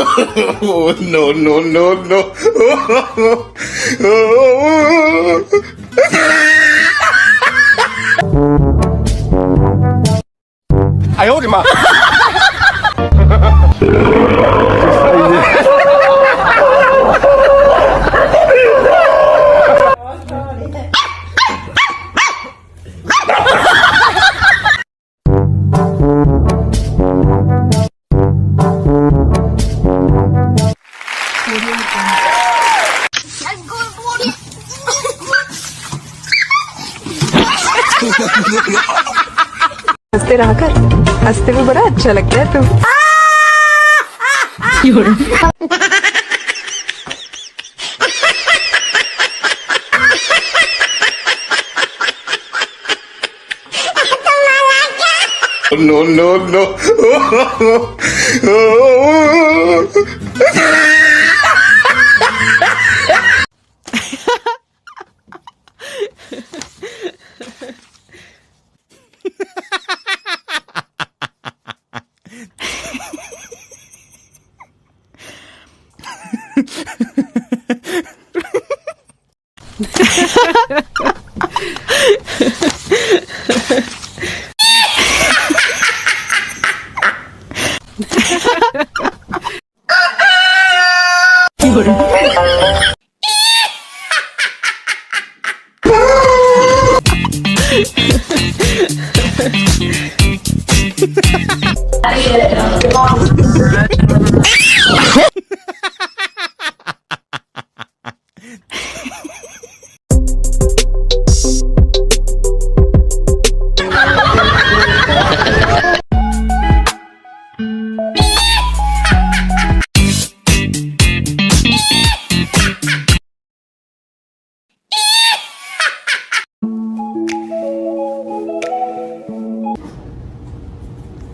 Oh, no, no, no, no. I hold him up. हंसते रहा कर, हंसते हुए बड़ा अच्छा लगता है तू। No, no, no.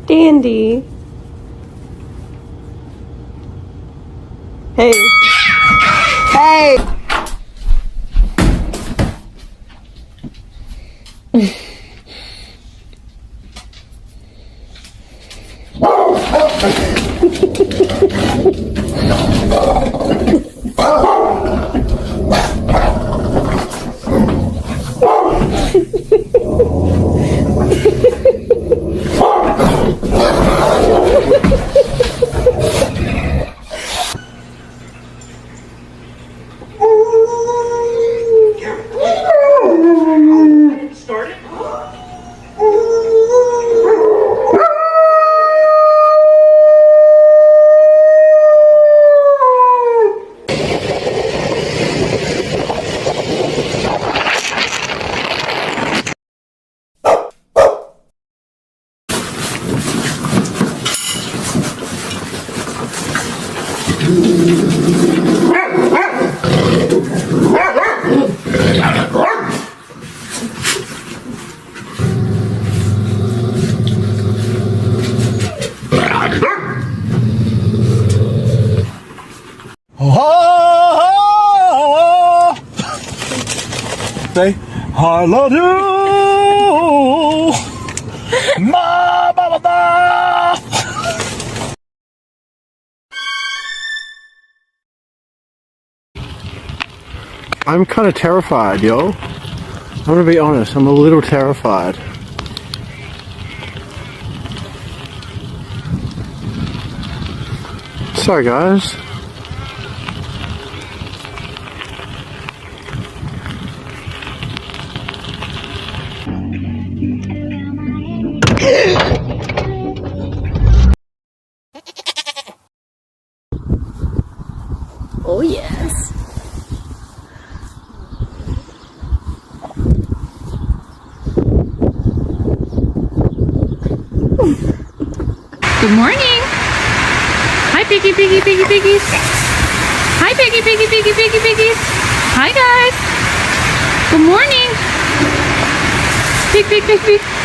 Dandy. Hey. Hey. Say, I love you, ma ba ba ba. I'm kind of terrified, yo. I'm gonna be honest, I'm a little terrified. Sorry, guys. Oh yes. Good morning. Hi, piggy, piggy, piggy, piggies. Hi, piggy, piggy, piggy, piggy, piggies. Hi, guys. Good morning. Pig, pig, pig, pig.